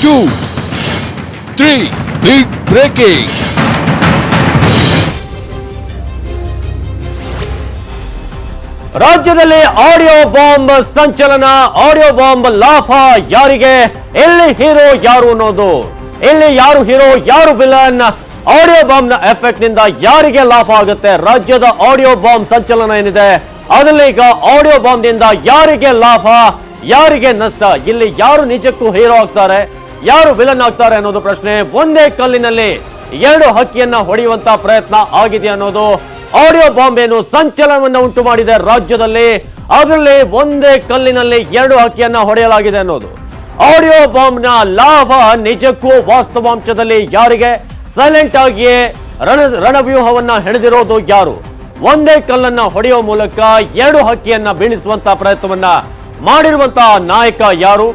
2, 3, big breaking. ರಾಜ್ಯದಲ್ಲಿ audio bomb ಸಂಚಲನ, audio bomb ಲಾಭ ಯಾರಿಗೆ, ಎಲ್ಲಿ ಹೀರೋ ಯಾರು ಅನ್ನೋದು, ಇಲ್ಲಿ ಯಾರು ಹೀರೋ ಯಾರು ವಿಲನ್, ಆಡಿಯೋ ಬಾಂಬ್ ನ ಎಫೆಕ್ಟ್ ನಿಂದ ಯಾರಿಗೆ ಲಾಭ ಆಗುತ್ತೆ, ರಾಜ್ಯದ ಆಡಿಯೋ ಬಾಂಬ್ ಸಂಚಲನ ಏನಿದೆ ಅದರಲ್ಲಿ ಈಗ ಆಡಿಯೋ ಬಾಂಬ್ ನಿಂದ ಯಾರಿಗೆ ಲಾಭ ಯಾರಿಗೆ ನಷ್ಟ, ಇಲ್ಲಿ ಯಾರು ನಿಜಕ್ಕೂ ಹೀರೋ ಆಗ್ತಾರೆ ಯಾರು ವಿಲನ್ ಆಗ್ತಾರೆ ಅನ್ನೋದು ಪ್ರಶ್ನೆ. ಒಂದೇ ಕಲ್ಲಿನಲ್ಲಿ ಎರಡು ಹಕ್ಕಿಯನ್ನ ಹೊಡೆಯುವಂತ ಪ್ರಯತ್ನ ಆಗಿದೆ ಅನ್ನೋದು ಆಡಿಯೋ ಬಾಂಬ್ ಏನು ಸಂಚಲನವನ್ನು ಉಂಟು ಮಾಡಿದೆ ರಾಜ್ಯದಲ್ಲಿ, ಅದರಲ್ಲಿ ಒಂದೇ ಕಲ್ಲಿನಲ್ಲಿ ಎರಡು ಹಕ್ಕಿಯನ್ನ ಹೊಡೆಯಲಾಗಿದೆ ಅನ್ನೋದು. ಆಡಿಯೋ ಬಾಂಬ್ ನ ಲಾಭ ನಿಜಕ್ಕೂ ವಾಸ್ತವಾಂಶದಲ್ಲಿ ಯಾರಿಗೆ, ಸೈಲೆಂಟ್ ಆಗಿಯೇ ರಣವ್ಯೂಹವನ್ನ ಹೆಣೆದಿರೋದು ಯಾರು, ಒಂದೇ ಕಲ್ಲನ್ನ ಹೊಡೆಯುವ ಮೂಲಕ ಎರಡು ಹಕ್ಕಿಯನ್ನ ಬೀಳಿಸುವಂತ ಪ್ರಯತ್ನವನ್ನ ಮಾಡಿರುವಂತಹ ನಾಯಕ ಯಾರು,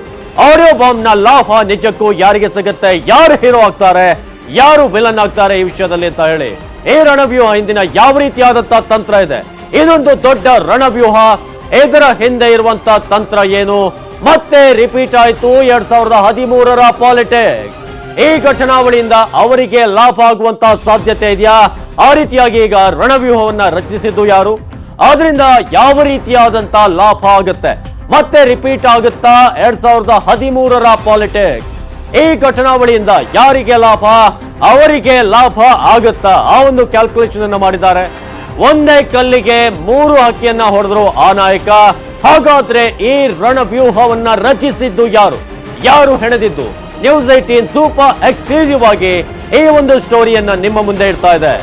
ಆಡಿಯೋ ಬಾಂಬ್ ನ ಲಾಭ ನಿಜಕ್ಕೂ ಯಾರಿಗೆ ಸಿಗುತ್ತೆ, ಯಾರು ಹೀರೋ ಆಗ್ತಾರೆ ಯಾರು ವಿಲನ್ ಆಗ್ತಾರೆ ಈ ವಿಷಯದಲ್ಲಿ ಅಂತ ಹೇಳಿ ಈ ರಣವ್ಯೂಹ ಹಿಂದಿನ ಯಾವ ರೀತಿಯಾದಂತಹ ತಂತ್ರ ಇದೆ, ಇದೊಂದು ದೊಡ್ಡ ರಣವ್ಯೂಹ, ಇದರ ಹಿಂದೆ ಇರುವಂತ ತಂತ್ರ ಏನು, ಮತ್ತೆ ರಿಪೀಟ್ ಆಯ್ತು 2013ರ ಪಾಲಿಟಿಕ್ಸ್. ಈ ಘಟನಾವಳಿಯಿಂದ ಅವರಿಗೆ ಲಾಭ ಆಗುವಂತಹ ಸಾಧ್ಯತೆ ಇದೆಯಾ, ಆ ರೀತಿಯಾಗಿ ಈಗ ರಣವ್ಯೂಹವನ್ನ ರಚಿಸಿದ್ದು ಯಾರು, ಅದರಿಂದ ಯಾವ ರೀತಿಯಾದಂತ ಲಾಭ ಆಗುತ್ತೆ, ಮತ್ತೆ ರಿಪೀಟ್ ಆಗುತ್ತಾ 2013ರ ಪಾಲಿಟಿಕ್ಸ್. ಈ ಘಟನಾವಳಿಯಿಂದ ಯಾರಿಗೆ ಲಾಭ, ಅವರಿಗೆ ಲಾಭ ಆಗುತ್ತಾ, ಆ ಒಂದು ಕ್ಯಾಲ್ಕುಲೇಷನ್ ಅನ್ನು ಮಾಡಿದ್ದಾರೆ. ಒಂದೇ ಕಲ್ಲಿಗೆ ಮೂರು ಹಕ್ಕಿಯನ್ನ ಹೊಡೆದ್ರು ಆ ನಾಯಕ. ಹಾಗಾದ್ರೆ ಈ ರಣವ್ಯೂಹವನ್ನ ರಚಿಸಿದ್ದು ಯಾರು, ಯಾರು ಹೆಣೆದಿದ್ದು? ನ್ಯೂಸ್ 18 ಸೂಪರ್ ಎಕ್ಸ್ಕ್ಲೂಸಿವ್ ಆಗಿ ಈ ಒಂದು ಸ್ಟೋರಿಯನ್ನ ನಿಮ್ಮ ಮುಂದೆ ಇಡ್ತಾ ಇದೆ.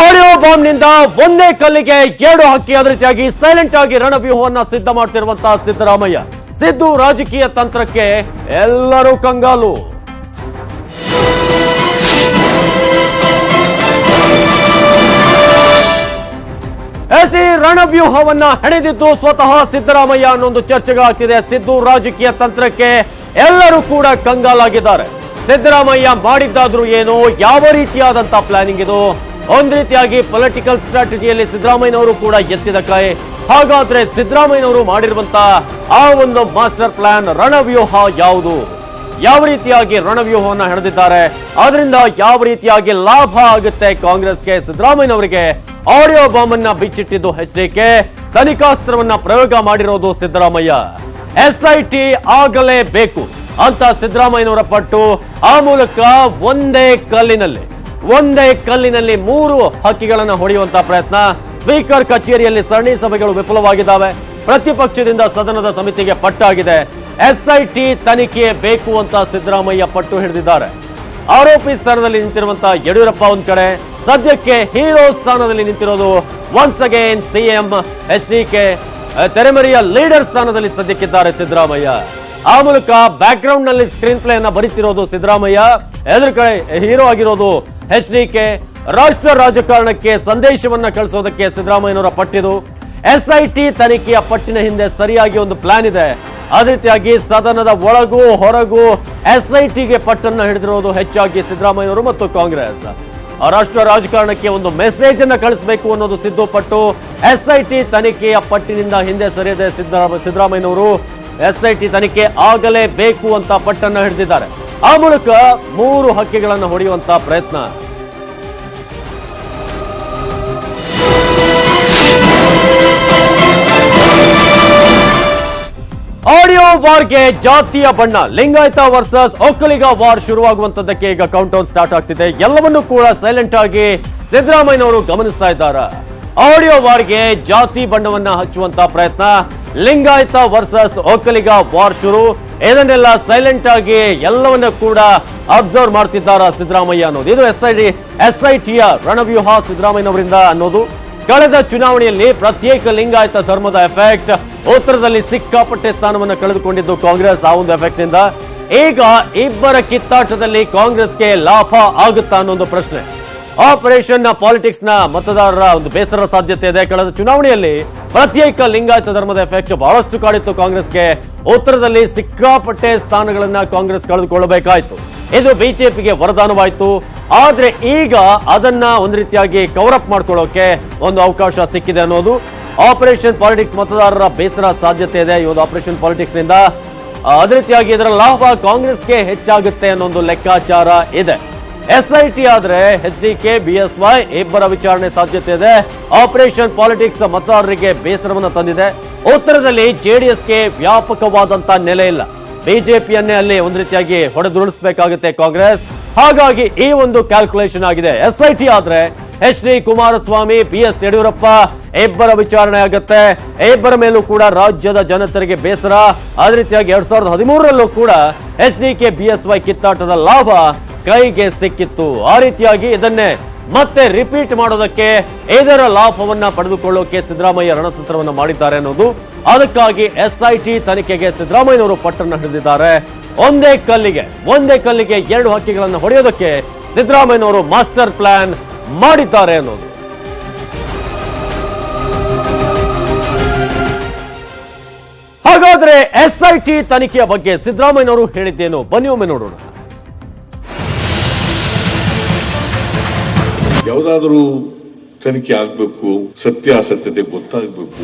ಆಡಿಯೋ ಬಾಂಬ್ ನಿಂದ ಒಂದೇ ಕಲ್ಲಿಗೆ ಎರಡು ಹಕ್ಕಿ, ಅದೇ ರೀತಿಯಾಗಿ ಸೈಲೆಂಟ್ ಆಗಿ ರಣವ್ಯೂಹವನ್ನ ಸಿದ್ಧ ಮಾಡ್ತಿರುವಂತಹ ಸಿದ್ದರಾಮಯ್ಯ. ಸಿದ್ದು ರಾಜಕೀಯ ತಂತ್ರಕ್ಕೆ ಎಲ್ಲರೂ ಕಂಗಾಲು. ಎಸಿ ರಣವ್ಯೂಹವನ್ನ ಹೆಣೆದಿದ್ದು ಸ್ವತಃ ಸಿದ್ದರಾಮಯ್ಯ ಅನ್ನೊಂದು ಚರ್ಚೆಗಳಾಗ್ತಿದೆ. ಸಿದ್ದು ರಾಜಕೀಯ ತಂತ್ರಕ್ಕೆ ಎಲ್ಲರೂ ಕೂಡ ಕಂಗಾಲಾಗಿದ್ದಾರೆ. ಸಿದ್ದರಾಮಯ್ಯ ಮಾಡಿದ್ದಾದ್ರೂ ಏನು, ಯಾವ ರೀತಿಯಾದಂತ ಪ್ಲಾನಿಂಗ್ ಇದು, ಒಂದ್ ರೀತಿಯಾಗಿ ಪೊಲಿಟಿಕಲ್ ಸ್ಟ್ರಾಟಜಿಯಲ್ಲಿ ಸಿದ್ದರಾಮಯ್ಯನವರು ಕೂಡ ಎತ್ತಿದ ಕೈ. ಹಾಗಾದ್ರೆ ಸಿದ್ದರಾಮಯ್ಯನವರು ಮಾಡಿರುವಂತ ಆ ಒಂದು ಮಾಸ್ಟರ್ ಪ್ಲಾನ್ ರಣವ್ಯೂಹ ಯಾವುದು, ಯಾವ ರೀತಿಯಾಗಿ ರಣವ್ಯೂಹವನ್ನ ಹೆಣೆದಿದ್ದಾರೆ, ಅದರಿಂದ ಯಾವ ರೀತಿಯಾಗಿ ಲಾಭ ಆಗುತ್ತೆ ಕಾಂಗ್ರೆಸ್ಗೆ, ಸಿದ್ದರಾಮಯ್ಯನವರಿಗೆ ಆಡಿಯೋ ಬಾಂಬ್ ಅನ್ನ ಬಿಚ್ಚಿಟ್ಟಿದ್ದು ಎಚ್ಡಿಕೆ, ತನಿಖಾಸ್ತ್ರವನ್ನ ಪ್ರಯೋಗ ಮಾಡಿರೋದು ಸಿದ್ದರಾಮಯ್ಯ. SIT ಆಗಲೇಬೇಕು ಅಂತ ಸಿದ್ದರಾಮಯ್ಯನವರ ಪಟ್ಟು, ಆ ಮೂಲಕ ಒಂದೇ ಕಲ್ಲಿನಲ್ಲಿ ಮೂರು ಹಕ್ಕಿಗಳನ್ನ ಹೊಡೆಯುವಂತ ಪ್ರಯತ್ನ. ಸ್ಪೀಕರ್ ಕಚೇರಿಯಲ್ಲಿ ಸರಣಿ ಸಭೆಗಳು ವಿಫಲವಾಗಿದ್ದಾವೆ. ಪ್ರತಿಪಕ್ಷದಿಂದ ಸದನದ ಸಮಿತಿಗೆ ಪಟ್ಟಾಗಿದೆ. SIT ತನಿಖೆ ಬೇಕು ಅಂತ ಸಿದ್ದರಾಮಯ್ಯ ಪಟ್ಟು ಹಿಡಿದಿದ್ದಾರೆ. ಆರೋಪಿ ಸ್ಥಾನದಲ್ಲಿ ನಿಂತಿರುವಂತಹ ಯಡಿಯೂರಪ್ಪ ಒಂದ್ ಕಡೆ, ಸದ್ಯಕ್ಕೆ ಹೀರೋ ಸ್ಥಾನದಲ್ಲಿ ನಿಂತಿರೋದು ಒನ್ಸ್ ಅಗೇನ್ ಸಿಎಂ ಎಚ್ಡಿಕೆ, ತೆರೆಮರೆಯ ಲೀಡರ್ ಸ್ಥಾನದಲ್ಲಿ ಸದ್ಯಕ್ಕಿದ್ದಾರೆ ಸಿದ್ದರಾಮಯ್ಯ. ಆ ಮೂಲಕ ಬ್ಯಾಕ್ ಗ್ರೌಂಡ್ ನಲ್ಲಿ ಸ್ಕ್ರೀನ್ ಪ್ಲೇ ಅನ್ನ ಬರೀತಿರೋದು ಸಿದ್ದರಾಮಯ್ಯ, ಎದುರು ಕಡೆ ಹೀರೋ ಆಗಿರೋದು ಎಚ್ಡಿಕೆ. ರಾಷ್ಟ್ರ ರಾಜಕಾರಣಕ್ಕೆ ಸಂದೇಶವನ್ನ ಕಳಿಸೋದಕ್ಕೆ ಸಿದ್ದರಾಮಯ್ಯನವರ ಪಟ್ಟಿದು. SIT ತನಿಖೆಯ ಪಟ್ಟಿನ ಹಿಂದೆ ಸರಿಯಾಗಿ ಒಂದು ಪ್ಲಾನ್ ಇದೆ. ಅದೇ ರೀತಿಯಾಗಿ ಸದನದ ಒಳಗೂ ಹೊರಗೂ SITಗೆ ಪಟ್ಟನ್ನ ಹಿಡಿದಿರೋದು ಹೆಚ್ಚಾಗಿ ಸಿದ್ದರಾಮಯ್ಯನವರು ಮತ್ತು ಕಾಂಗ್ರೆಸ್. ರಾಷ್ಟ್ರ ರಾಜಕಾರಣಕ್ಕೆ ಒಂದು ಮೆಸೇಜ್ ಅನ್ನ ಕಳಿಸಬೇಕು ಅನ್ನೋದು ಸಿದ್ದು ಪಟ್ಟು. SIT ತನಿಖೆಯ ಪಟ್ಟಿನಿಂದ ಹಿಂದೆ ಸರಿಯದೆ ಸಿದ್ದರಾಮಯ್ಯನವರು SIT ತನಿಖೆ ಆಗಲೇಬೇಕು ಅಂತ ಪಟ್ಟನ್ನ ಹಿಡಿದಿದ್ದಾರೆ. ಆ ಮೂಲಕ ಮೂರು ಹಕ್ಕಿಗಳನ್ನು ಹೊಡೆಯುವಂತ ಪ್ರಯತ್ನ. ಆಡಿಯೋ ವಾರ್ಗೆ ಜಾತಿಯ ಬಣ್ಣ, ಲಿಂಗಾಯತ ವರ್ಸಸ್ ಒಕ್ಕಲಿಗ ವಾರ್ ಶುರುವಾಗುವಂತದ್ದಕ್ಕೆ ಈಗ ಕೌಂಟ್ ಡೌನ್ ಸ್ಟಾರ್ಟ್ ಆಗ್ತಿದೆ. ಎಲ್ಲವನ್ನೂ ಕೂಡ ಸೈಲೆಂಟ್ ಆಗಿ ಸಿದ್ದರಾಮಯ್ಯನವರು ಗಮನಿಸ್ತಾ ಇದ್ದಾರೆ. ಆಡಿಯೋ ವಾರ್ಗೆ ಜಾತಿ ಬಣ್ಣವನ್ನ ಹಚ್ಚುವಂತ ಪ್ರಯತ್ನ, ಲಿಂಗಾಯತ ವರ್ಸಸ್ ಒಕ್ಕಲಿಗ ವಾರ್ ಶುರು, ಇದನ್ನೆಲ್ಲ ಸೈಲೆಂಟ್ ಆಗಿ ಎಲ್ಲವನ್ನ ಕೂಡ ಅಬ್ಸರ್ವ್ ಮಾಡ್ತಿದ್ದಾರೆ ಸಿದ್ದರಾಮಯ್ಯ ಅನ್ನೋದು. ಇದು SITಯ ರಣವ್ಯೂಹ ಸಿದ್ದರಾಮಯ್ಯನವರಿಂದ ಅನ್ನೋದು. ಕಳೆದ ಚುನಾವಣೆಯಲ್ಲಿ ಪ್ರತ್ಯೇಕ ಲಿಂಗಾಯತ ಧರ್ಮದ ಎಫೆಕ್ಟ್, ಉತ್ತರದಲ್ಲಿ ಸಿಕ್ಕಾಪಟ್ಟೆ ಸ್ಥಾನವನ್ನು ಕಳೆದುಕೊಂಡಿದ್ದು ಕಾಂಗ್ರೆಸ್. ಆ ಒಂದು ಎಫೆಕ್ಟ್ ನಿಂದ ಈಗ ಇಬ್ಬರ ಕಿತ್ತಾಟದಲ್ಲಿ ಕಾಂಗ್ರೆಸ್ಗೆ ಲಾಭ ಆಗುತ್ತಾ ಅನ್ನೊಂದು ಪ್ರಶ್ನೆ. ಆಪರೇಷನ್ ಪಾಲಿಟಿಕ್ಸ್ ನ ಮತದಾರರ ಒಂದು ಬೇಸರ ಸಾಧ್ಯತೆ ಇದೆ. ಕಳೆದ ಚುನಾವಣೆಯಲ್ಲಿ ಪ್ರತ್ಯೇಕ ಲಿಂಗಾಯತ ಧರ್ಮದ ಎಫೆಕ್ಟ್ ಬಹಳಷ್ಟು ಕಾಡಿತ್ತು ಕಾಂಗ್ರೆಸ್ಗೆ. ಉತ್ತರದಲ್ಲಿ ಸಿಕ್ಕಾಪಟ್ಟೆ ಸ್ಥಾನಗಳನ್ನ ಕಾಂಗ್ರೆಸ್ ಕಳೆದುಕೊಳ್ಳಬೇಕಾಯ್ತು. ಇದು ಬಿಜೆಪಿಗೆ ವರದಾನವಾಯಿತು. ಆದ್ರೆ ಈಗ ಅದನ್ನ ಒಂದು ರೀತಿಯಾಗಿ ಕವರ್ ಅಪ್ ಮಾಡ್ಕೊಳ್ಳೋಕೆ ಒಂದು ಅವಕಾಶ ಸಿಕ್ಕಿದೆ ಅನ್ನೋದು. ಆಪರೇಷನ್ ಪಾಲಿಟಿಕ್ಸ್ ಮತದಾರರ ಬೇಸರ ಸಾಧ್ಯತೆ ಇದೆ. ಈ ಒಂದು ಆಪರೇಷನ್ ಪಾಲಿಟಿಕ್ಸ್ ನಿಂದ ಅದೇ ರೀತಿಯಾಗಿ ಇದರ ಲಾಭ ಕಾಂಗ್ರೆಸ್ಗೆ ಹೆಚ್ಚಾಗುತ್ತೆ ಅನ್ನೋ ಒಂದು ಲೆಕ್ಕಾಚಾರ ಇದೆ. SIT ಆದ್ರೆ HDK BSY ಇಬ್ಬರ ವಿಚಾರಣೆ ಸಾಧ್ಯತೆ ಇದೆ. ಆಪರೇಷನ್ ಪಾಲಿಟಿಕ್ಸ್ ಮತದಾರರಿಗೆ ಬೇಸರವನ್ನು ತಂದಿದೆ. ಉತ್ತರದಲ್ಲಿ JDSಗೆ ವ್ಯಾಪಕವಾದಂತ ನೆಲೆ ಇಲ್ಲ. ಬಿಜೆಪಿಯನ್ನೇ ಅಲ್ಲಿ ಒಂದು ರೀತಿಯಾಗಿ ಹೊಡೆದುರುಳಿಸಬೇಕಾಗುತ್ತೆ ಕಾಂಗ್ರೆಸ್. ಹಾಗಾಗಿ ಈ ಒಂದು ಕ್ಯಾಲ್ಕುಲೇಷನ್ ಆಗಿದೆ. SIT ಆದ್ರೆ HD ಕುಮಾರಸ್ವಾಮಿ BS ಯಡಿಯೂರಪ್ಪ ಇಬ್ಬರ ವಿಚಾರಣೆ ಆಗುತ್ತೆ. ಇಬ್ಬರ ಮೇಲೂ ಕೂಡ ರಾಜ್ಯದ ಜನತೆಗೆ ಬೇಸರ. ಅದೇ ರೀತಿಯಾಗಿ 2013ರಲ್ಲೂ ಕೂಡ HDK BSY ಕಿತ್ತಾಟದ ಲಾಭ ಕೈಗೆ ಸಿಕ್ಕಿತ್ತು. ಆ ರೀತಿಯಾಗಿ ಇದನ್ನೇ ಮತ್ತೆ ರಿಪೀಟ್ ಮಾಡೋದಕ್ಕೆ, ಇದರ ಲಾಭವನ್ನ ಪಡೆದುಕೊಳ್ಳೋಕೆ ಸಿದ್ದರಾಮಯ್ಯ ರಣತಂತ್ರವನ್ನ ಮಾಡಿದ್ದಾರೆ ಅನ್ನೋದು. ಅದಕ್ಕಾಗಿ SIT ತನಿಖೆಗೆ ಸಿದ್ದರಾಮಯ್ಯನವರು ಪಟ್ಟನ್ನು ಹಿಡಿದಿದ್ದಾರೆ. ಒಂದೇ ಕಲ್ಲಿಗೆ ಎರಡು ಹಕ್ಕಿಗಳನ್ನು ಹೊಡೆಯೋದಕ್ಕೆ ಸಿದ್ದರಾಮಯ್ಯನವರು ಮಾಸ್ಟರ್ ಪ್ಲಾನ್ ಮಾಡಿದ್ದಾರೆ ಅನ್ನೋದು. ಹಾಗಾದ್ರೆ SIT ತನಿಖೆಯ ಬಗ್ಗೆ ಸಿದ್ದರಾಮಯ್ಯನವರು ಹೇಳಿದ್ದೇನು? ಬನ್ನಿ ಒಮ್ಮೆ ನೋಡೋಣ. ಯಾವುದಾದರೂ ತನಿಖೆ ಆಗಬೇಕು, ಸತ್ಯಾಸತ್ಯತೆ ಗೊತ್ತಾಗಬೇಕು.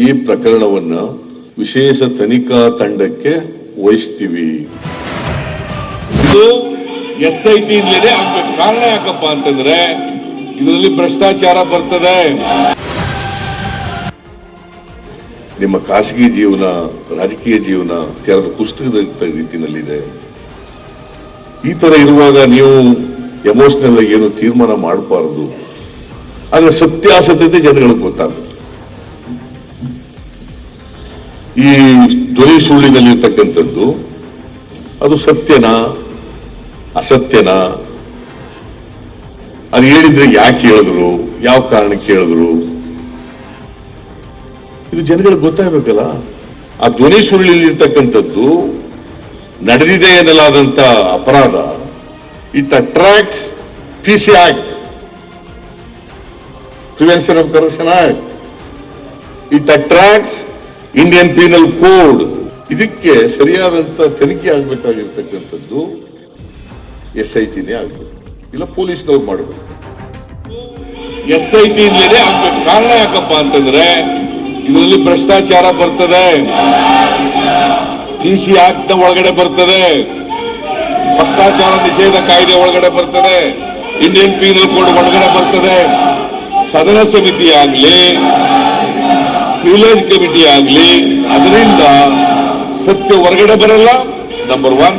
ಈ ಪ್ರಕರಣವನ್ನ ವಿಶೇಷ ತನಿಖಾ ತಂಡಕ್ಕೆ ವಹಿಸ್ತೀವಿ. ಇದು SIT ಇಂದಲೇ ಆಗ್ಬೇಕು. ಕಾರಣ ಯಾಕಪ್ಪ ಅಂತಂದ್ರೆ ಇದರಲ್ಲಿ ಭ್ರಷ್ಟಾಚಾರ ಬರ್ತದೆ. ನಿಮ್ಮ ಖಾಸಗಿ ಜೀವನ, ರಾಜಕೀಯ ಜೀವನ ತೆರೆದ ಪುಸ್ತಕದ ರೀತಿಯಲ್ಲಿದೆ. ಈ ತರ ಇರುವಾಗ ನೀವು ಎಮೋಷನಲ್ ಆಗಿ ಏನು ತೀರ್ಮಾನ ಮಾಡಬಾರದು. ಆದ್ರೆ ಸತ್ಯಾಸತ್ಯತೆ ಜನಗಳಿಗೆ ಗೊತ್ತಾಗುತ್ತೆ. ಈ ಧ್ವನಿ ಸುಳ್ಳಿನಲ್ಲಿರ್ತಕ್ಕಂಥದ್ದು ಅದು ಸತ್ಯನಾ ಅಸತ್ಯನಾ, ಅದು ಹೇಳಿದ್ರೆ ಯಾಕೆ ಹೇಳಿದ್ರು, ಯಾವ ಕಾರಣಕ್ಕೆ ಹೇಳಿದ್ರು, ಇದು ಜನಗಳಿಗೆ ಗೊತ್ತಾಗಬೇಕಲ್ಲ. ಆ ಧ್ವನಿ ಸುಳ್ಳಿನಲ್ಲಿರ್ತಕ್ಕಂಥದ್ದು ನಡೆದಿದೆ ಎನ್ನಲಾದಂತ ಅಪರಾಧ. It attracts PC act, prevention of corruption act. It attracts Indian penal code. ಇದಕ್ಕೆ ಸರಿಯಾದಂತ ತನಿಖೆ ಆಗಬೇಕಾಗಿರ್ತಕ್ಕಂಥದ್ದು SITನೇ ಆಗಬೇಕು, ಇಲ್ಲ ಪೊಲೀಸ್ನವ್ರು ಮಾಡಬೇಕು. SIT ಇಂದಲೇ ಆಗ್ಬೇಕು. ಕಾರಣ ಯಾಕಪ್ಪ ಅಂತಂದ್ರೆ ಇದರಲ್ಲಿ ಭ್ರಷ್ಟಾಚಾರ ಬರ್ತದೆ. PC ಆಕ್ಟ್ ಒಳಗಡೆ ಬರ್ತದೆ, ಭ್ರಷ್ಟಾಚಾರ ನಿಷೇಧ ಕಾಯ್ದೆ ಒಳಗಡೆ ಬರ್ತದೆ, ಇಂಡಿಯನ್ ಪೀನಲ್ ಕೋಡ್ ಒಳಗಡೆ ಬರ್ತದೆ. ಸದನ ಸಮಿತಿ ಆಗಲಿ, ವಿಲೇಜ್ ಕಮಿಟಿ ಆಗಲಿ, ಅದರಿಂದ ಸತ್ಯ ಹೊರಗಡೆ ಬರಲ್ಲ. ನಂಬರ್ 1.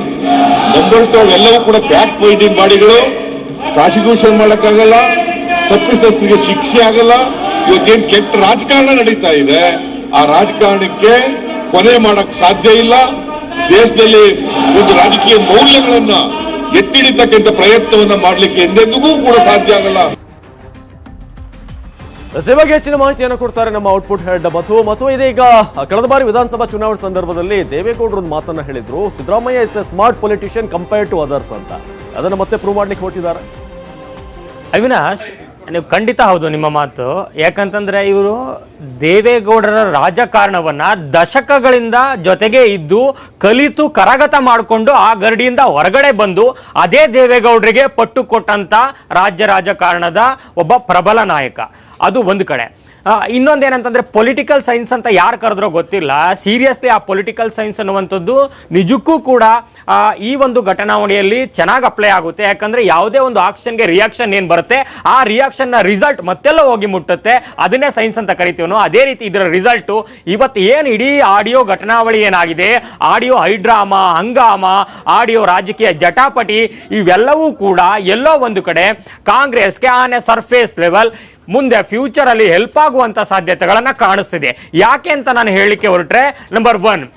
ನಂಬರ್ 2, ಎಲ್ಲವೂ ಕೂಡ ಫ್ಯಾಕ್ಟ್ ಫೈಂಡಿಂಗ್ ಬಾಡಿಗಳು. ಪ್ರಾಸಿಕ್ಯೂಷನ್ ಮಾಡಕ್ಕಾಗಲ್ಲ, ತಪ್ಪಿತಸ್ಥರಿಗೆ ಶಿಕ್ಷೆ ಆಗಲ್ಲ. ಇವಾಗೇನು ಕೆಟ್ಟ ರಾಜಕಾರಣ ನಡೀತಾ ಇದೆ, ಆ ರಾಜಕಾರಣಕ್ಕೆ ಕೊನೆ ಮಾಡಕ್ ಸಾಧ್ಯ ಇಲ್ಲ. ದೇಶದಲ್ಲಿ ಒಂದು ರಾಜಕೀಯ ಮೌಲ್ಯಗಳನ್ನ ಎತ್ತಿಡಿತಕ್ಕಂಥ ಪ್ರಯತ್ನವನ್ನ ಮಾಡಲಿಕ್ಕೆ ಎಂದೆಂದಿಗೂ ಕೂಡ ಸಾಧ್ಯ ಆಗಲ್ಲ. ಬಗ್ಗೆ ಹೆಚ್ಚಿನ ಮಾಹಿತಿಯನ್ನು ಕೊಡ್ತಾರೆ ನಮ್ಮ ಔಟ್ಪುಟ್ ಹೆಡ್ ಮಧು. ಇದೀಗ ಕಳೆದ ಬಾರಿ ವಿಧಾನಸಭಾ ಚುನಾವಣೆ ಸಂದರ್ಭದಲ್ಲಿ ದೇವೇಗೌಡರು ಒಂದು ಮಾತನ್ನ ಹೇಳಿದ್ರು, Siddaramaiah is a smart politician compared to others ಅಂತ. ಅದನ್ನ ಮತ್ತೆ ಪ್ರೂವ್ ಮಾಡ್ಲಿಕ್ಕೆ ಹೊರಟಿದ್ದಾರೆ. ಅವಿನಾಶ್, ನೀವು ಖಂಡಿತ ಹೌದು ನಿಮ್ಮ ಮಾತು. ಯಾಕಂತಂದ್ರೆ ಇವರು ದೇವೇಗೌಡರ ರಾಜಕಾರಣವನ್ನ ದಶಕಗಳಿಂದ ಜೊತೆಗೆ ಇದ್ದು ಕಲಿತು ಕರಗತ ಮಾಡಿಕೊಂಡು ಆ ಗರಡಿಯಿಂದ ಹೊರಗಡೆ ಬಂದು ಅದೇ ದೇವೇಗೌಡರಿಗೆ ಪಟ್ಟು ಕೊಟ್ಟಂತ ರಾಜ್ಯ ರಾಜಕಾರಣದ ಒಬ್ಬ ಪ್ರಬಲ ನಾಯಕ. ಅದು ಒಂದು ಕಡೆ. ಇನ್ನೊಂದೇನಂತಂದ್ರೆ ಪೊಲಿಟಿಕಲ್ ಸೈನ್ಸ್ ಅಂತ ಯಾರು ಕರೆದ್ರೋ ಗೊತ್ತಿಲ್ಲ, ಸೀರಿಯಸ್ಲಿ ಆ ಪೊಲಿಟಿಕಲ್ ಸೈನ್ಸ್ ಅನ್ನುವಂಥದ್ದು ನಿಜಕ್ಕೂ ಕೂಡ ಈ ಒಂದು ಘಟನಾವಳಿಯಲ್ಲಿ ಚೆನ್ನಾಗಿ ಅಪ್ಲೈ ಆಗುತ್ತೆ. ಯಾಕಂದ್ರೆ ಯಾವುದೇ ಒಂದು ಆಕ್ಷನ್ಗೆ ರಿಯಾಕ್ಷನ್ ಏನ್ ಬರುತ್ತೆ, ಆ ರಿಯಾಕ್ಷನ್ ನ ರಿಸಲ್ಟ್ ಮತ್ತೆಲ್ಲ ಹೋಗಿ ಮುಟ್ಟುತ್ತೆ. ಅದನ್ನೇ ಸೈನ್ಸ್ ಅಂತ ಕರಿತೀವಿ ನಾವು. ಅದೇ ರೀತಿ ಇದರ ರಿಸಲ್ಟ್ ಇವತ್ತು ಏನ್ ಇಡೀ ಆಡಿಯೋ ಘಟನಾವಳಿ ಏನಾಗಿದೆ, ಆಡಿಯೋ ಹೈಡ್ರಾಮಾ, ಹಂಗಾಮ, ಆಡಿಯೋ ರಾಜಕೀಯ ಜಟಾಪಟಿ, ಇವೆಲ್ಲವೂ ಕೂಡ ಎಲ್ಲೋ ಒಂದು ಕಡೆ ಕಾಂಗ್ರೆಸ್ಗೆ ಆನ್ ಎ ಸರ್ಫೇಸ್ ಲೆವೆಲ್ ಮುಂದೆ ಫ್ಯೂಚರ್ ಅಲ್ಲಿ ಹೆಲ್ಪ್ ಆಗುವಂತ ಸಾಧ್ಯತೆಗಳನ್ನ ಕಾಣಿಸ್ತಿದೆ. ಯಾಕೆ ಅಂತ ನಾನು ಹೇಳಲಿಕ್ಕೆ ಹೊರಟ್ರೆ, ನಂಬರ್ 1,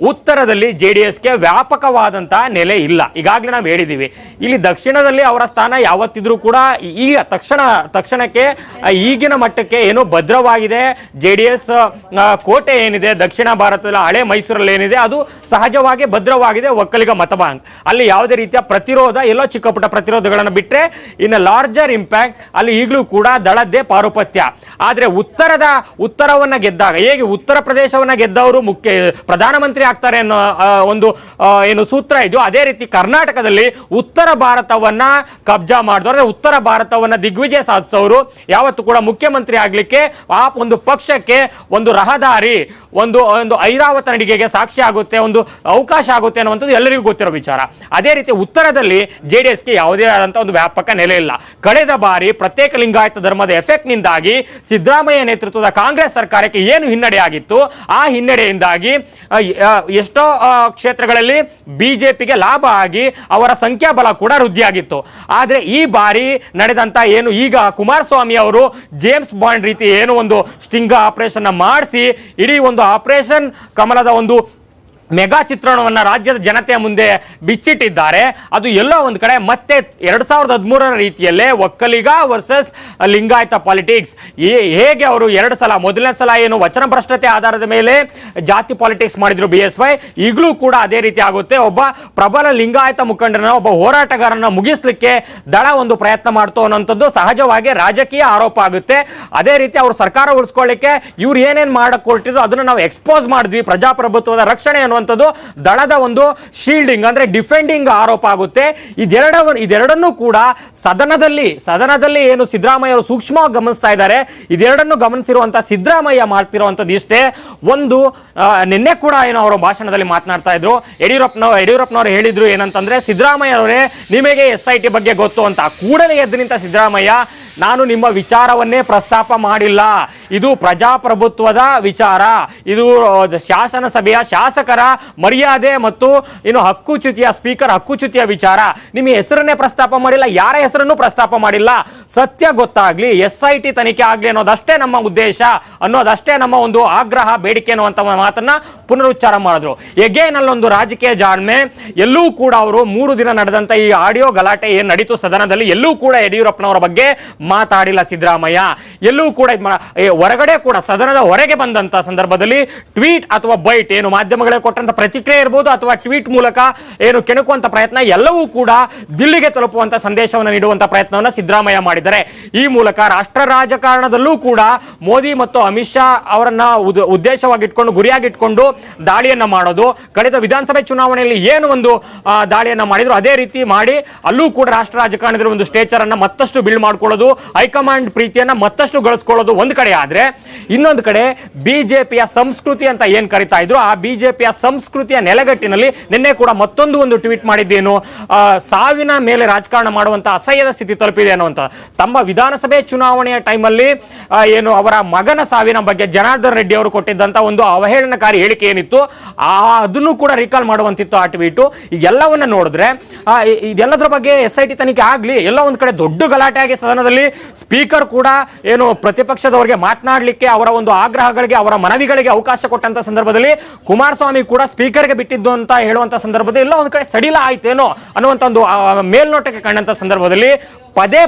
ಉತ್ತರದಲ್ಲಿ JDSಗೆ ವ್ಯಾಪಕವಾದಂತಹ ನೆಲೆ ಇಲ್ಲ. ಈಗಾಗಲೇ ನಾವು ಹೇಳಿದೀವಿ, ಇಲ್ಲಿ ದಕ್ಷಿಣದಲ್ಲಿ ಅವರ ಸ್ಥಾನ ಯಾವತ್ತಿದ್ರೂ ಕೂಡ ಈಗ ತಕ್ಷಣಕ್ಕೆ ಈಗಿನ ಮಟ್ಟಕ್ಕೆ ಏನೋ ಭದ್ರವಾಗಿದೆ. JDS ಕೋಟೆ ಏನಿದೆ ದಕ್ಷಿಣ ಭಾರತದ ಹಳೆ ಮೈಸೂರಲ್ಲಿ ಏನಿದೆ, ಅದು ಸಹಜವಾಗಿ ಭದ್ರವಾಗಿದೆ. ಒಕ್ಕಲಿಗ ಮತ ಬ್ಯಾಂಕ್ ಅಲ್ಲಿ ಯಾವುದೇ ರೀತಿಯ ಪ್ರತಿರೋಧ, ಎಲ್ಲೋ ಚಿಕ್ಕ ಪುಟ್ಟ ಪ್ರತಿರೋಧಗಳನ್ನು ಬಿಟ್ಟರೆ ಇನ್ನು ಲಾರ್ಜರ್ ಇಂಪ್ಯಾಕ್ಟ್ ಅಲ್ಲಿ ಈಗಲೂ ಕೂಡ ದಳದ್ದೇ ಪಾರುಪತ್ಯ. ಆದ್ರೆ ಉತ್ತರವನ್ನ ಗೆದ್ದಾಗ, ಹೇಗೆ ಉತ್ತರ ಪ್ರದೇಶವನ್ನ ಗೆದ್ದವರು ಪ್ರಧಾನಮಂತ್ರಿ ಮುಖ್ಯಮಂತ್ರಿ ಆಗ್ತಾರೆ ಅನ್ನೋ ಒಂದು ಏನು ಸೂತ್ರ ಇದೆಯೋ ಅದೇ ರೀತಿ ಕರ್ನಾಟಕದಲ್ಲಿ ಉತ್ತರ ಭಾರತವನ್ನ ಕಬ್ಜಾ ಮಾಡಿದವರು, ಉತ್ತರ ಭಾರತವನ್ನ ದಿಗ್ವಿಜಯ ಸಾಧಿಸೋರು ಯಾವತ್ತು ಕೂಡ ಮುಖ್ಯಮಂತ್ರಿ ಆಗ್ಲಿಕ್ಕೆ ಆ ಒಂದು ಪಕ್ಷಕ್ಕೆ ಒಂದು ರಹದಾರಿ, ಒಂದು ಐರಾವತ ನಡಿಗೆಗೆ ಸಾಕ್ಷಿ ಆಗುತ್ತೆ, ಒಂದು ಅವಕಾಶ ಆಗುತ್ತೆ ಅನ್ನುವಂಥದ್ದು ಎಲ್ಲರಿಗೂ ಗೊತ್ತಿರೋ ವಿಚಾರ. ಅದೇ ರೀತಿ ಉತ್ತರದಲ್ಲಿ ಜೆಡಿಎಸ್ಗೆ ಯಾವುದೇ ಆದಂತಹ ಒಂದು ವ್ಯಾಪಕ ನೆಲೆ ಇಲ್ಲ. ಕಳೆದ ಬಾರಿ ಪ್ರತ್ಯೇಕ ಲಿಂಗಾಯತ ಧರ್ಮದ ಎಫೆಕ್ಟ್ ನಿಂದಾಗಿ ಸಿದ್ದರಾಮಯ್ಯ ನೇತೃತ್ವದ ಕಾಂಗ್ರೆಸ್ ಸರ್ಕಾರಕ್ಕೆ ಏನು ಹಿನ್ನಡೆ ಆಗಿತ್ತು, ಆ ಹಿನ್ನಡೆಯಿಂದಾಗಿ ಎಷ್ಟೋ ಕ್ಷೇತ್ರಗಳಲ್ಲಿ ಬಿಜೆಪಿಗೆ ಲಾಭ ಆಗಿ ಅವರ ಸಂಖ್ಯಾಬಲ ಕೂಡ ವೃದ್ಧಿಯಾಗಿತ್ತು. ಆದ್ರೆ ಈ ಬಾರಿ ನಡೆದಂತ ಏನು ಈಗ ಕುಮಾರಸ್ವಾಮಿ ಅವರು ಜೇಮ್ಸ್ ಬಾಂಡ್ ರೀತಿ ಏನು ಒಂದು ಸ್ಟಿಂಗ್ ಆಪರೇಷನ್ ಮಾಡಿಸಿ ಇಡೀ ಒಂದು ಆಪರೇಷನ್ ಕಮಲದ ಒಂದು ಮೆಗಾ ಚಿತ್ರಣವನ್ನ ರಾಜ್ಯದ ಜನತೆಯ ಮುಂದೆ ಬಿಚ್ಚಿಟ್ಟಿದ್ದಾರೆ. ಅದು ಎಲ್ಲೋ ಒಂದು ಕಡೆ ಮತ್ತೆ 2013ರ ರೀತಿಯಲ್ಲೇ ಒಕ್ಕಲಿಗ ವರ್ಸಸ್ ಲಿಂಗಾಯತ ಪಾಲಿಟಿಕ್ಸ್, ಹೇಗೆ ಅವರು 2 ಸಲ, ಮೊದಲನೇ ಸಲ ಏನು ವಚನ ಭ್ರಷ್ಟತೆ ಆಧಾರದ ಮೇಲೆ ಜಾತಿ ಪಾಲಿಟಿಕ್ಸ್ ಮಾಡಿದ್ರು BSY, ಈಗಲೂ ಕೂಡ ಅದೇ ರೀತಿ ಆಗುತ್ತೆ. ಒಬ್ಬ ಪ್ರಬಲ ಲಿಂಗಾಯತ ಮುಖಂಡರನ್ನ, ಒಬ್ಬ ಹೋರಾಟಗಾರನ ಮುಗಿಸ್ಲಿಕ್ಕೆ ದಳ ಒಂದು ಪ್ರಯತ್ನ ಮಾಡ್ತು ಅನ್ನೋಂಥದ್ದು ಸಹಜವಾಗಿ ರಾಜಕೀಯ ಆರೋಪ ಆಗುತ್ತೆ. ಅದೇ ರೀತಿ ಅವರು ಸರ್ಕಾರ ಉಳಿಸ್ಕೊಳ್ಳಿಕ್ಕೆ ಇವ್ರು ಏನೇನ್ ಮಾಡಕ್ ಹೊರಟಿದ್ರು ಅದನ್ನ ನಾವು ಎಕ್ಸ್ಪೋಸ್ ಮಾಡಿದ್ವಿ, ಪ್ರಜಾಪ್ರಭುತ್ವದ ರಕ್ಷಣೆ ಅನ್ನುವಂಥದ್ದು ದಳದ ಒಂದು ಶೀಲ್ಡಿಂಗ್ ಅಂದ್ರೆ ಡಿಫೆಂಡಿಂಗ್ ಆರೋಪ ಆಗುತ್ತೆ. ಇದೆರಡನ್ನೂ ಕೂಡ ಸದನದಲ್ಲಿ ಏನು ಸಿದ್ದರಾಮಯ್ಯ ಅವರು ಸೂಕ್ಷ್ಮವಾಗಿ ಗಮನಿಸ್ತಾ ಇದ್ದಾರೆ. ಇದೆರಡನ್ನು ಗಮನಿಸಿರುವಂತಹ ಸಿದ್ದರಾಮಯ್ಯ ಮಾಡ್ತಿರುವಂತದ್ದು ಇಷ್ಟೇ. ಒಂದು ನಿನ್ನೆ ಕೂಡ ಏನು ಅವರು ಭಾಷಣದಲ್ಲಿ ಮಾತನಾಡ್ತಾ ಇದ್ರು, ಯಡಿಯೂರಪ್ಪನವರು ಹೇಳಿದ್ರು ಏನಂತಂದ್ರೆ, ಸಿದ್ದರಾಮಯ್ಯ ಅವರೇ ನಿಮಗೆ SIT ಬಗ್ಗೆ ಗೊತ್ತು ಅಂತ. ಕೂಡಲೇ ಎದ್ದು ನಿಂತ ಸಿದ್ದರಾಮಯ್ಯ, ನಾನು ನಿಮ್ಮ ವಿಚಾರವನ್ನೇ ಪ್ರಸ್ತಾಪ ಮಾಡಿಲ್ಲ, ಇದು ಪ್ರಜಾಪ್ರಭುತ್ವದ ವಿಚಾರ, ಇದು ಶಾಸನಸಭೆಯ ಶಾಸಕರ ಮರ್ಯಾದೆ ಮತ್ತು ಇನ್ನು ಹಕ್ಕುಚ್ಯುತಿಯ ಸ್ಪೀಕರ್ ಹಕ್ಕುಚ್ಯುತಿಯ ವಿಚಾರ. ನಿಮ್ಮ ಹೆಸರನ್ನೇ ಪ್ರಸ್ತಾಪ ಮಾಡಿಲ್ಲ, ಯಾರ ಹೆಸರನ್ನು ಪ್ರಸ್ತಾಪ ಮಾಡಿಲ್ಲ. ಸತ್ಯ ಗೊತ್ತಾಗ್ಲಿ, SIT ತನಿಖೆ ಆಗ್ಲಿ ಅನ್ನೋದಷ್ಟೇ ನಮ್ಮ ಉದ್ದೇಶ, ಅನ್ನೋದಷ್ಟೇ ನಮ್ಮ ಒಂದು ಆಗ್ರಹ, ಬೇಡಿಕೆ ಅನ್ನುವಂತ ಮಾತನ್ನ ಪುನರುಚ್ಚಾರ ಮಾಡಿದ್ರು. ಎಗೇನ್ ಅಲ್ಲೊಂದು ರಾಜಕೀಯ ಜಾಣ್ಮೆ. ಎಲ್ಲೂ ಕೂಡ ಅವರು 3 ದಿನ ನಡೆದಂತ ಈ ಆಡಿಯೋ ಗಲಾಟೆ ಏನ್ ನಡೀತು ಸದನದಲ್ಲಿ, ಎಲ್ಲೂ ಕೂಡ ಯಡಿಯೂರಪ್ಪನವರ ಬಗ್ಗೆ ಮಾತಾಡಿಲ್ಲ ಸಿದ್ದರಾಮಯ್ಯ. ಎಲ್ಲೂ ಕೂಡ ಹೊರಗಡೆ ಕೂಡ ಸದನದ ಹೊರಗೆ ಬಂದಂತ ಸಂದರ್ಭದಲ್ಲಿ ಟ್ವೀಟ್ ಅಥವಾ ಬೈಟ್ ಏನು ಮಾಧ್ಯಮಗಳಿಗೆ ಕೊಟ್ಟಂತ ಪ್ರತಿಕ್ರಿಯೆ ಇರಬಹುದು ಅಥವಾ ಟ್ವೀಟ್ ಮೂಲಕ ಏನು ಕೆಣಕುವಂತ ಪ್ರಯತ್ನ, ಎಲ್ಲವೂ ಕೂಡ ದಿಲ್ಲಿಗೆ ತಲುಪುವಂತ ಸಂದೇಶವನ್ನು ನೀಡುವಂತ ಪ್ರಯತ್ನವನ್ನ ಸಿದ್ದರಾಮಯ್ಯ ಮಾಡಿದ್ದಾರೆ. ಈ ಮೂಲಕ ರಾಷ್ಟ್ರ ರಾಜಕಾರಣದಲ್ಲೂ ಕೂಡ ಮೋದಿ ಮತ್ತು ಅಮಿತ್ ಶಾ ಅವರನ್ನ ಉದ್ದೇಶವಾಗಿಟ್ಕೊಂಡು, ಗುರಿಯಾಗಿಟ್ಕೊಂಡು ದಾಳಿಯನ್ನ ಮಾಡೋದು. ಕಳೆದ ವಿಧಾನಸಭೆ ಚುನಾವಣೆಯಲ್ಲಿ ಏನು ಒಂದು ದಾಳಿಯನ್ನ ಮಾಡಿದ್ರು ಅದೇ ರೀತಿ ಮಾಡಿ ಅಲ್ಲೂ ಕೂಡ ರಾಷ್ಟ್ರ ರಾಜಕಾರಣದಲ್ಲಿ ಒಂದು ಸ್ಟೇಚರ್ ಅನ್ನ ಮತ್ತಷ್ಟು ಬಿಲ್ಡ್ ಮಾಡ್ಕೊಳ್ಳೋದು, ಹೈಕಮಾಂಡ್ ಪ್ರೀತಿಯನ್ನ ಮತ್ತಷ್ಟು ಗಳಿಸ್ಕೊಳ್ಳೋದು ಒಂದು ಕಡೆ. ಆದ್ರೆ ಇನ್ನೊಂದು ಕಡೆ ಬಿಜೆಪಿಯ ಸಂಸ್ಕೃತಿ ಅಂತ ಏನ್ ಕರಿತಾ ಇದ್ರು, ಆ ಬಿಜೆಪಿಯ ಸಂಸ್ಕೃತಿಯ ನೆಲೆಗಟ್ಟಿನಲ್ಲಿ ನಿನ್ನೆ ಕೂಡ ಮತ್ತೊಂದು ಒಂದು ಟ್ವೀಟ್ ಮಾಡಿದ್ದೇನು, ಸಾವಿನ ಮೇಲೆ ರಾಜಕಾರಣ ಮಾಡುವಂತ ಅಸಹ್ಯದ ಸ್ಥಿತಿ ತಲುಪಿದೆ ಅನ್ನುವಂತ. ತಮ್ಮ ವಿಧಾನಸಭೆ ಚುನಾವಣೆಯ ಟೈಮಲ್ಲಿ ಏನು ಅವರ ಮಗನ ಸಾವಿನ ಬಗ್ಗೆ ಜನಾರ್ದನ್ ರೆಡ್ಡಿ ಅವರು ಕೊಟ್ಟಿದ್ದಂತ ಒಂದು ಅವಹೇಳನಕಾರಿ ಹೇಳಿಕೆ ಏನಿತ್ತು, ಅದನ್ನು ಕೂಡ ರೀಕಾಲ್ ಮಾಡುವಂತಿತ್ತು ಆ ಟ್ವೀಟ್. ಇದೆಲ್ಲವನ್ನ ನೋಡಿದ್ರೆ ಇದೆಲ್ಲದರ ಬಗ್ಗೆ SIT ತನಿಖೆ ಆಗ್ಲಿ, ಎಲ್ಲ ಒಂದ್ ಕಡೆ ದೊಡ್ಡ ಗಲಾಟೆ ಆಗಿ ಸದನದಲ್ಲಿ ಸ್ಪೀಕರ್ ಕೂಡ ಏನು ಪ್ರತಿಪಕ್ಷದವರಿಗೆ ಮಾತನಾಡಲಿಕ್ಕೆ, ಅವರ ಒಂದು ಆಗ್ರಹಗಳಿಗೆ, ಅವರ ಮನವಿಗಳಿಗೆ ಅವಕಾಶ ಕೊಟ್ಟಂತ ಸಂದರ್ಭದಲ್ಲಿ ಕುಮಾರಸ್ವಾಮಿ ಕೂಡ ಸ್ಪೀಕರ್ಗೆ ಬಿಟ್ಟಿದ್ದು ಅಂತ ಹೇಳುವಂತ ಸಂದರ್ಭದಲ್ಲಿ ಎಲ್ಲ ಒಂದ್ ಕಡೆ ಸಡಿಲ ಆಯ್ತೇನೋ ಅನ್ನುವಂತ ಒಂದು ಮೇಲ್ನೋಟಕ್ಕೆ ಕಂಡಂತ ಸಂದರ್ಭದಲ್ಲಿ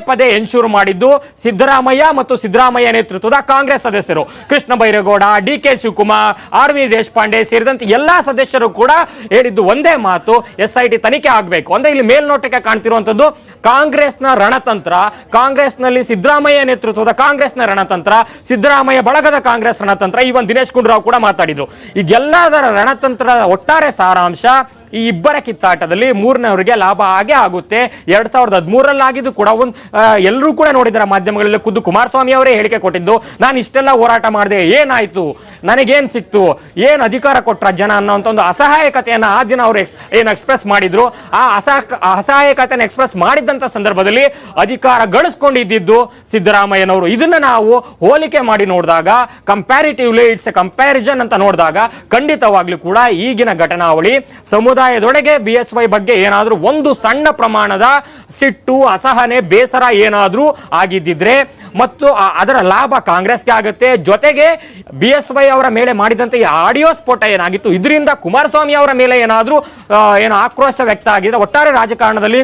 ಪದೇ ಎನ್ಶೂರ್ ಮಾಡಿದ್ದು ಸಿದ್ದರಾಮಯ್ಯ ಮತ್ತು ಸಿದ್ದರಾಮಯ್ಯ ನೇತೃತ್ವದ ಕಾಂಗ್ರೆಸ್ ಸದಸ್ಯರು. ಕೃಷ್ಣ ಬೈರೇಗೌಡ, DK ಶಿವಕುಮಾರ್, RV ದೇಶಪಾಂಡೆ ಸೇರಿದಂತೆ ಎಲ್ಲಾ ಸದಸ್ಯರು ಕೂಡ ಹೇಳಿದ್ದು ಒಂದೇ ಮಾತು, SIT ತನಿಖೆ ಆಗಬೇಕು. ಅಂದ್ರೆ ಇಲ್ಲಿ ಮೇಲ್ನೋಟಕ್ಕೆ ಕಾಣ್ತಿರುವಂತದ್ದು ಕಾಂಗ್ರೆಸ್ನ ರಣತಂತ್ರ, ಕಾಂಗ್ರೆಸ್ನಲ್ಲಿ ಸಿದ್ದರಾಮಯ್ಯ ನೇತೃತ್ವದ ಕಾಂಗ್ರೆಸ್ನ ರಣತಂತ್ರ, ಸಿದ್ದರಾಮಯ್ಯ ಬಳಗದ ಕಾಂಗ್ರೆಸ್ ರಣತಂತ್ರ. ಈವನ್ ದಿನೇಶ್ ಗುಂಡೂರಾವ್ ಕೂಡ ಮಾತಾಡಿದ್ರು. ಇದೆಲ್ಲದರ ರಣತಂತ್ರದ ಒಟ್ಟಾರೆ ಸಾರಾಂಶ ಈ ಇಬ್ಬರ ಕಿತ್ತಾಟದಲ್ಲಿ ಮೂರನೇವರಿಗೆ ಲಾಭ ಆಗೇ ಆಗುತ್ತೆ. 2013ರಲ್ಲಿ ಆಗಿದ್ದು ಕೂಡ ಎಲ್ಲರೂ ಕೂಡ ನೋಡಿದ್ದಾರೆ ಮಾಧ್ಯಮಗಳಲ್ಲಿ. ಖುದ್ದು ಕುಮಾರಸ್ವಾಮಿ ಅವರೇ ಹೇಳಿಕೆ ಕೊಟ್ಟಿದ್ದು, ನಾನು ಇಷ್ಟೆಲ್ಲ ಹೋರಾಟ ಮಾಡಿದೆ, ಏನಾಯ್ತು, ನನಗೇನ್ ಸಿಕ್ತು, ಏನ್ ಅಧಿಕಾರ ಕೊಟ್ರ ಜನ ಅನ್ನೋಂಥ ಒಂದು ಅಸಹಾಯಕತೆಯನ್ನ ಆ ದಿನ ಅವರು ಏನು ಎಕ್ಸ್ಪ್ರೆಸ್ ಮಾಡಿದ್ರು. ಆ ಅಸಹಾಯಕತೆಯನ್ನು ಎಕ್ಸ್ಪ್ರೆಸ್ ಮಾಡಿದಂತ ಸಂದರ್ಭದಲ್ಲಿ ಅಧಿಕಾರ ಗಳಿಸ್ಕೊಂಡಿದ್ದು ಸಿದ್ದರಾಮಯ್ಯನವರು. ಇದನ್ನ ನಾವು ಹೋಲಿಕೆ ಮಾಡಿ ನೋಡಿದಾಗ, ಕಂಪ್ಯಾರಿಟಿವ್ಲಿ ಇಟ್ಸ್ ಎ ಕಂಪ್ಯಾರಿಸನ್ ಅಂತ ನೋಡಿದಾಗ ಖಂಡಿತವಾಗ್ಲೂ ಕೂಡ ಈಗಿನ ಘಟನಾವಳಿ ಸಮುದಾಯದೊಳಗೆ BSY ಬಗ್ಗೆ ಏನಾದ್ರೂ ಒಂದು ಸಣ್ಣ ಪ್ರಮಾಣದ ಸಿಟ್ಟು, ಅಸಹನೆ, ಬೇಸರ ಏನಾದ್ರೂ ಆಗಿದ್ದಿದ್ರೆ ಮತ್ತು ಅದರ ಲಾಭ ಕಾಂಗ್ರೆಸ್ಗೆ ಆಗುತ್ತೆ. ಜೊತೆಗೆ BSY ಅವರ ಮೇಲೆ ಮಾಡಿದಂತೆ ಈ ಆಡಿಯೋ ಸ್ಫೋಟ ಏನಾಗಿತ್ತು, ಇದರಿಂದ ಕುಮಾರಸ್ವಾಮಿ ಅವರ ಮೇಲೆ ಏನಾದ್ರೂ ಆಕ್ರೋಶ ವ್ಯಕ್ತ ಆಗಿದೆ. ಒಟ್ಟಾರೆ ರಾಜಕಾರಣದಲ್ಲಿ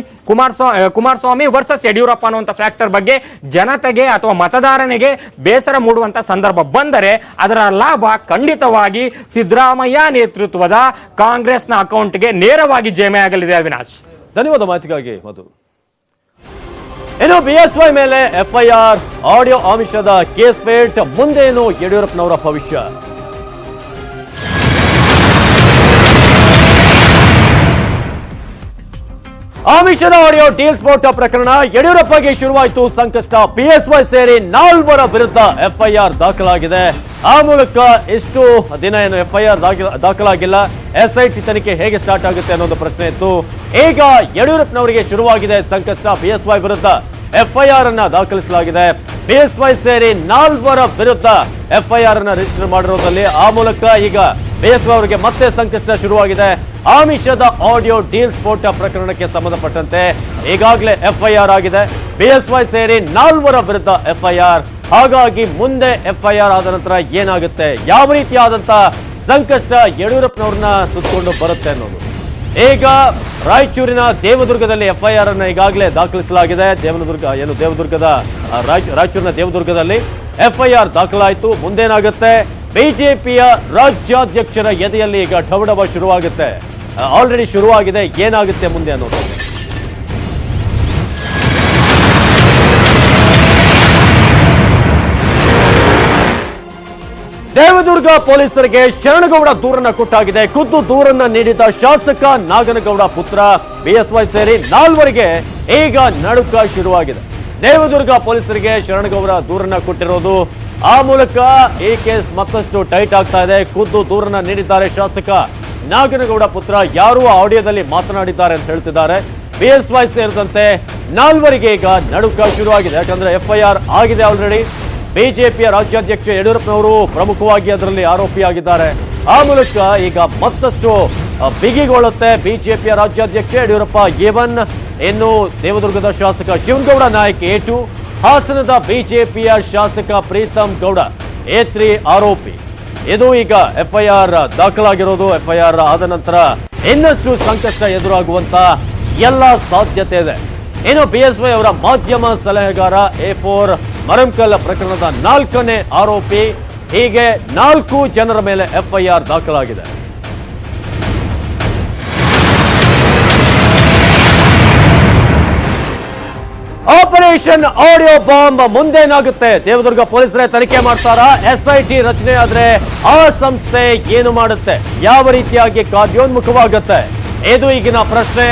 ಕುಮಾರಸ್ವಾಮಿ ವರ್ಸಸ್ ಯಡಿಯೂರಪ್ಪ ಅನ್ನುವಂಥ ಫ್ಯಾಕ್ಟರ್ ಬಗ್ಗೆ ಜನತೆಗೆ ಅಥವಾ ಮತದಾರನಿಗೆ ಬೇಸರ ಮೂಡುವಂತ ಸಂದರ್ಭ ಬಂದರೆ ಅದರ ಲಾಭ ಖಂಡಿತವಾಗಿ ಸಿದ್ದರಾಮಯ್ಯ ನೇತೃತ್ವದ ಕಾಂಗ್ರೆಸ್ನ ಅಕೌಂಟ್ಗೆ ನೇರವಾಗಿ ಜಮೆ ಆಗಲಿದೆ. ಅವಿನಾಶ್, ಧನ್ಯವಾದ ಮಾಹಿತಿಗಾಗಿ. ಮಧು, ಇನ್ನು BSY ಮೇಲೆ FIR, ಆಡಿಯೋ ಆಮಿಷದ ಕೇಸ್ ಫೇಟ್, ಮುಂದೇನು ಯಡಿಯೂರಪ್ಪನವರ ಭವಿಷ್ಯ? ಆಮಿಷದ ಆಡಿಯೋ ಡೀಲ್ ಸ್ಫೋಟ ಪ್ರಕರಣ ಯಡಿಯೂರಪ್ಪಗೆ ಶುರುವಾಯಿತು ಸಂಕಷ್ಟ. ಬಿಎಸ್ವೈ ಸೇರಿ 4 ವಿರುದ್ಧ ಎಫ್ಐಆರ್ ದಾಖಲಾಗಿದೆ. ಆ ಮೂಲಕ ಇಷ್ಟು ದಿನ ಏನು ಎಫ್ಐಆರ್ ದಾಖಲಾಗಿಲ್ಲ. ಎಸ್ಐಟಿ ತನಿಖೆ ಹೇಗೆ ಸ್ಟಾರ್ಟ್ ಆಗುತ್ತೆ ಅನ್ನೋದು ಪ್ರಶ್ನೆ ಇತ್ತು. ಈಗ ಯಡಿಯೂರಪ್ಪನವರಿಗೆ ಶುರುವಾಗಿದೆ ಸಂಕಷ್ಟ. ಬಿಎಸ್ವೈ ವಿರುದ್ಧ ಎಫ್ಐಆರ್ ಅನ್ನ ದಾಖಲಿಸಲಾಗಿದೆ. ಬಿಎಸ್ವೈ ಸೇರಿ 4 ವಿರುದ್ಧ ಎಫ್ಐಆರ್ ಅನ್ನ ರಿಜಿಸ್ಟರ್ ಮಾಡಿರೋದ್ರಲ್ಲಿ ಆ ಮೂಲಕ ಈಗ ಬಿಎಸ್ವೈ ಅವರಿಗೆ ಮತ್ತೆ ಸಂಕಷ್ಟ ಶುರುವಾಗಿದೆ. ಆಮಿಷದ ಆಡಿಯೋ ಡೀಲ್ ಸ್ಫೋಟ ಪ್ರಕರಣಕ್ಕೆ ಸಂಬಂಧಪಟ್ಟಂತೆ ಈಗಾಗಲೇ ಎಫ್ಐಆರ್ ಆಗಿದೆ. ಬಿಎಸ್ವೈ ಸೇರಿ 4 ವಿರುದ್ಧ ಎಫ್ಐಆರ್. ಹಾಗಾಗಿ ಮುಂದೆ ಎಫ್ಐಆರ್ ಆದ ನಂತರ ಏನಾಗುತ್ತೆ, ಯಾವ ರೀತಿಯಾದಂತ ಸಂಕಷ್ಟ ಯಡಿಯೂರಪ್ಪನವ್ರನ್ನ ಸುತ್ತಕೊಂಡು ಬರುತ್ತೆ ಅನ್ನೋದು. ಈಗ ರಾಯಚೂರಿನ ದೇವದುರ್ಗದಲ್ಲಿ ಎಫ್ಐಆರ್ ಅನ್ನು ಈಗಾಗಲೇ ದಾಖಲಿಸಲಾಗಿದೆ. ರಾಯಚೂರಿನ ದೇವದುರ್ಗದಲ್ಲಿ ಎಫ್ಐಆರ್ ದಾಖಲಾಯಿತು. ಮುಂದೇನಾಗುತ್ತೆ, ಬಿಜೆಪಿಯ ರಾಜ್ಯಾಧ್ಯಕ್ಷರ ಎದೆಯಲ್ಲಿ ಈಗ ಢವಢವ ಶುರುವಾಗುತ್ತೆ. ಆಲ್ರೆಡಿ ಶುರುವಾಗಿದೆ. ಏನಾಗುತ್ತೆ ಮುಂದೆ ಅನ್ನೋದು. ದೇವದುರ್ಗ ಪೊಲೀಸರಿಗೆ ಶರಣಗೌಡ ದೂರನ್ನ ಕೊಟ್ಟಾಗಿದೆ. ಖುದ್ದು ದೂರನ್ನ ನೀಡಿದ ಶಾಸಕ ನಾಗನಗೌಡ ಪುತ್ರ ಬಿಎಸ್ವೈ ಸೇರಿ 4 ಈಗ ನಡುಕ ಶುರುವಾಗಿದೆ. ದೇವದುರ್ಗ ಪೊಲೀಸರಿಗೆ ಶರಣಗೌಡ ದೂರನ್ನ ಕೊಟ್ಟಿರೋದು. ಆ ಮೂಲಕ ಈ ಕೇಸ್ ಮತ್ತಷ್ಟು ಟೈಟ್ ಆಗ್ತಾ ಇದೆ. ಖುದ್ದು ದೂರನ್ನ ನೀಡಿದ್ದಾರೆ ಶಾಸಕ ನಾಗನಗೌಡ ಪುತ್ರ. ಯಾರು ಆಡಿಯೋದಲ್ಲಿ ಮಾತನಾಡಿದ್ದಾರೆ ಅಂತ ಹೇಳ್ತಿದ್ದಾರೆ. ಬಿಎಸ್ವೈ ಸೇರಿದಂತೆ 4 ಈಗ ನಡುಕ ಶುರುವಾಗಿದೆ. ಯಾಕಂದ್ರೆ ಎಫ್ಐಆರ್ ಆಗಿದೆ ಆಲ್ರೆಡಿ. ಬಿಜೆಪಿಯ ರಾಜ್ಯಾಧ್ಯಕ್ಷ ಯಡಿಯೂರಪ್ಪನವರು ಪ್ರಮುಖವಾಗಿ ಅದರಲ್ಲಿ ಆರೋಪಿಯಾಗಿದ್ದಾರೆ. ಆ ಮೂಲಕ ಈಗ ಮತ್ತಷ್ಟು ಬಿಗಿಗೊಳ್ಳುತ್ತೆ ಬಿಜೆಪಿಯ ರಾಜ್ಯಾಧ್ಯಕ್ಷ ಯಡಿಯೂರಪ್ಪ A1. ಇನ್ನು ದೇವದುರ್ಗದ ಶಾಸಕ ಶಿವನಗೌಡ ನಾಯಕ್ A2, ಹಾಸನದ ಬಿಜೆಪಿಯ ಶಾಸಕ ಪ್ರೀತಮ್ ಗೌಡ A3 ಆರೋಪಿ. ಇದು ಈಗ ಎಫ್ಐಆರ್ ದಾಖಲಾಗಿರೋದು. ಎಫ್ಐಆರ್ ಆದ ನಂತರ ಇನ್ನಷ್ಟು ಸಂಕಷ್ಟ ಎದುರಾಗುವಂತ ಎಲ್ಲ ಸಾಧ್ಯತೆ ಇದೆ. ಇನ್ನು ಬಿಎಸ್ವೈ ಅವರ ಮಾಧ್ಯಮ ಸಲಹೆಗಾರ A4 ಮರಂಕಲ್ ಪ್ರಕರಣದ 4ನೇ ಆರೋಪಿ. ಹೀಗೆ 4 ಜನರ ಮೇಲೆ ಎಫ್ಐಆರ್ ದಾಖಲಾಗಿದೆ. ಆಪರೇಷನ್ ಆಡಿಯೋ ಬಾಂಬ್ ಮುಂದೇನಾಗುತ್ತೆ? ದೇವದುರ್ಗ ಪೊಲೀಸರೇ ತನಿಖೆ ಮಾಡ್ತಾರಾ? ಎಸ್ಐಟಿ ರಚನೆ ಆದ್ರೆ ಆ ಸಂಸ್ಥೆ ಏನು ಮಾಡುತ್ತೆ? ಯಾವ ರೀತಿಯಾಗಿ ಕಾರ್ಯೋನ್ಮುಖವಾಗುತ್ತೆ? ಇದು ಈಗಿನ ಪ್ರಶ್ನೆ.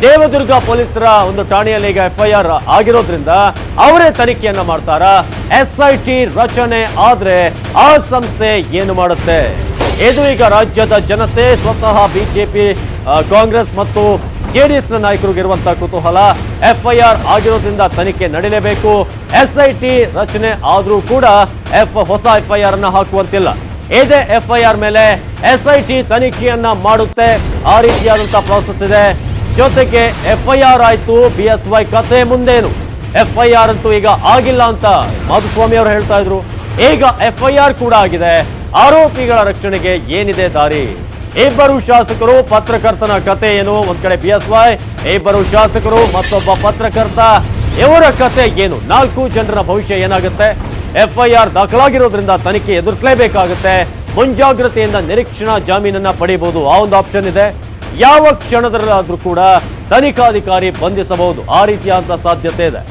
ದೇವದುರ್ಗ ಪೊಲೀಸರ ಒಂದು ಠಾಣೆಯಲ್ಲಿ ಈಗ ಎಫ್ಐಆರ್ ಆಗಿರೋದ್ರಿಂದ ಅವರೇ ತನಿಖೆಯನ್ನ ಮಾಡ್ತಾರಾ? ಎಸ್ಐಟಿ ರಚನೆ ಆದ್ರೆ ಆ ಸಂಸ್ಥೆ ಏನು ಮಾಡುತ್ತೆ? ಇದು ಈಗ ರಾಜ್ಯದ ಜನತೆ, ಸ್ವತಃ ಬಿಜೆಪಿ, ಕಾಂಗ್ರೆಸ್ ಮತ್ತು ಜೆಡಿಎಸ್ ನ ನಾಯಕರಿಗಿರುವಂತಹ ಕುತೂಹಲ. ಎಫ್ಐಆರ್ ಆಗಿರೋದ್ರಿಂದ ತನಿಖೆ ನಡೀಲೇಬೇಕು. ಎಸ್ಐಟಿ ರಚನೆ ಆದ್ರೂ ಕೂಡ ಹೊಸ ಎಫ್ಐಆರ್ ಅನ್ನ ಹಾಕುವಂತಿಲ್ಲ. ಇದೇ ಎಫ್ಐಆರ್ ಮೇಲೆ ಎಸ್ಐಟಿ ತನಿಖೆಯನ್ನ ಮಾಡುತ್ತೆ. ಆ ರೀತಿಯಾದಂತಹ ಪ್ರಾಸೆಸ್ ಇದೆ. ಜೊತೆಗೆ ಎಫ್ಐಆರ್ ಆಯ್ತು, ಬಿಎಸ್ವೈ ಕತೆ ಮುಂದೇನು? ಎಫ್ಐಆರ್ ಅಂತೂ ಈಗ ಆಗಿಲ್ಲ ಅಂತ ಮಾಧುಸ್ವಾಮಿ ಅವರು ಹೇಳ್ತಾ ಇದ್ರು. ಈಗ ಎಫ್ಐಆರ್ ಕೂಡ ಆಗಿದೆ. ಆರೋಪಿಗಳ ರಕ್ಷಣೆಗೆ ಏನಿದೆ ದಾರಿ? ಇಬ್ಬರು ಶಾಸಕರು, ಪತ್ರಕರ್ತನ ಕತೆ ಏನು? ಒಂದ್ ಕಡೆ ಬಿಎಸ್ವೈ, ಇಬ್ಬರು ಶಾಸಕರು, ಮತ್ತೊಬ್ಬ ಪತ್ರಕರ್ತ, ಇವರ ಕತೆ ಏನು? 4 ಜನರ ಭವಿಷ್ಯ ಏನಾಗುತ್ತೆ? ಎಫ್ಐಆರ್ ದಾಖಲಾಗಿರೋದ್ರಿಂದ ತನಿಖೆ ಎದುರಿಸಲೇಬೇಕಾಗುತ್ತೆ. ಮುಂಜಾಗ್ರತೆಯಿಂದ ನಿರೀಕ್ಷಣಾ ಜಾಮೀನನ್ನ ಪಡೆಯಬಹುದು. ಆ ಒಂದು ಆಪ್ಷನ್ ಇದೆ. ಯಾವ ಕ್ಷಣದಲ್ಲಾದ್ರೂ ಕೂಡ ತನಿಖಾಧಿಕಾರಿ ಬಂಧಿಸಬಹುದು. ಆ ರೀತಿಯಾದ ಸಾಧ್ಯತೆ ಇದೆ.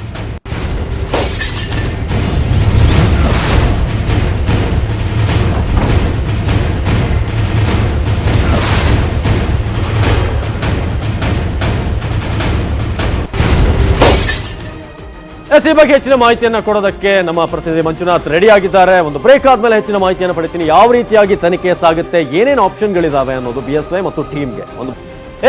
ಈ ಬಗ್ಗೆ ಹೆಚ್ಚಿನ ಮಾಹಿತಿಯನ್ನ ಕೊಡೋದಕ್ಕೆ ನಮ್ಮ ಪ್ರತಿನಿಧಿ ಮಂಜುನಾಥ್ ರೆಡಿ ಆಗಿದ್ದಾರೆ. ಒಂದು ಬ್ರೇಕ್ ಆದ್ಮೇಲೆ ಹೆಚ್ಚಿನ ಮಾಹಿತಿಯನ್ನು ಪಡಿತೀನಿ. ಯಾವ ರೀತಿಯಾಗಿ ತನಿಖೆ ಸಾಗುತ್ತೆ, ಏನೇನು ಆಪ್ಷನ್ಗಳಿದಾವೆ ಅನ್ನೋದು ಬಿಎಸ್ವೈ ಮತ್ತು ಟೀಮ್ಗೆ.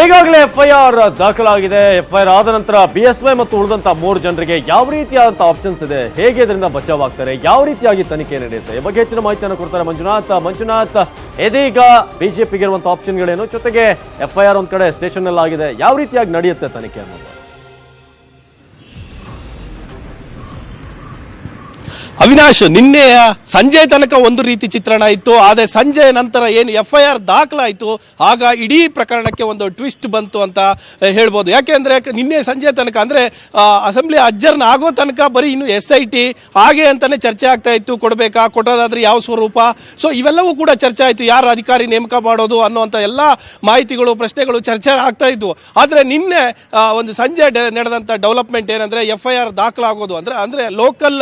ಈಗಾಗಲೇ ಎಫ್ಐಆರ್ ದಾಖಲಾಗಿದೆ. ಎಫ್ಐಆರ್ ಆದ ನಂತರ ಬಿಎಸ್ವೈ ಮತ್ತು ಉಳಿದಂತ 3 ಜನರಿಗೆ ಯಾವ ರೀತಿಯಾದಂತಹ ಆಪ್ಷನ್ಸ್ ಇದೆ, ಹೇಗೆ ಇದರಿಂದ ಬಚಾವಾಗ್ತಾರೆ, ಯಾವ ರೀತಿಯಾಗಿ ತನಿಖೆ ನಡೆಯುತ್ತೆ, ಈ ಬಗ್ಗೆ ಹೆಚ್ಚಿನ ಮಾಹಿತಿಯನ್ನು ಕೊಡ್ತಾರೆ ಮಂಜುನಾಥ್, ಇದೀಗ ಬಿಜೆಪಿಗೆ ಇರುವಂತಹ ಆಪ್ಷನ್ಗಳೇನು? ಜೊತೆಗೆ ಎಫ್ಐಆರ್ ಒಂದ್ ಕಡೆ ಸ್ಟೇಷನ್ ಅಲ್ಲಿ ಆಗಿದೆ, ಯಾವ ರೀತಿಯಾಗಿ ನಡೆಯುತ್ತೆ ತನಿಖೆ ಅನ್ನೋದು? ಅವಿನಾಶ್, ನಿನ್ನೆ ಸಂಜೆ ತನಕ ಒಂದು ರೀತಿ ಚಿತ್ರಣ ಇತ್ತು. ಆದರೆ ಸಂಜೆ ನಂತರ ಏನು ಎಫ್ಐಆರ್ ದಾಖಲಾಯಿತು, ಆಗ ಇಡೀ ಪ್ರಕರಣಕ್ಕೆ ಒಂದು ಟ್ವಿಸ್ಟ್ ಬಂತು ಅಂತ ಹೇಳ್ಬೋದು. ಯಾಕೆಂದ್ರೆ ನಿನ್ನೆ ಸಂಜೆ ತನಕ ಅಂದ್ರೆ ಅಸೆಂಬ್ಲಿ ಅಡ್ಜರ್ನ್ ಆಗೋ ತನಕ ಬರೀ ಇನ್ನು SIT ಹಾಗೆ ಅಂತಾನೆ ಚರ್ಚೆ ಆಗ್ತಾ ಇತ್ತು. ಕೊಡಬೇಕಾ, ಕೊಟ್ಟೋದಾದ್ರೆ ಯಾವ ಸ್ವರೂಪ, ಸೊ ಇವೆಲ್ಲವೂ ಕೂಡ ಚರ್ಚೆ ಆಯಿತು. ಯಾರು ಅಧಿಕಾರಿ ನೇಮಕ ಮಾಡೋದು ಅನ್ನುವಂಥ ಎಲ್ಲ ಮಾಹಿತಿಗಳು, ಪ್ರಶ್ನೆಗಳು ಚರ್ಚೆ ಆಗ್ತಾ ಇದ್ವು. ಆದರೆ ನಿನ್ನೆ ಒಂದು ಸಂಜೆ ನಡೆದಂಥ ಡೆವಲಪ್ಮೆಂಟ್ ಏನಂದ್ರೆ ಎಫ್ಐಆರ್ ದಾಖಲಾಗೋದು ಅಂದ್ರೆ ಲೋಕಲ್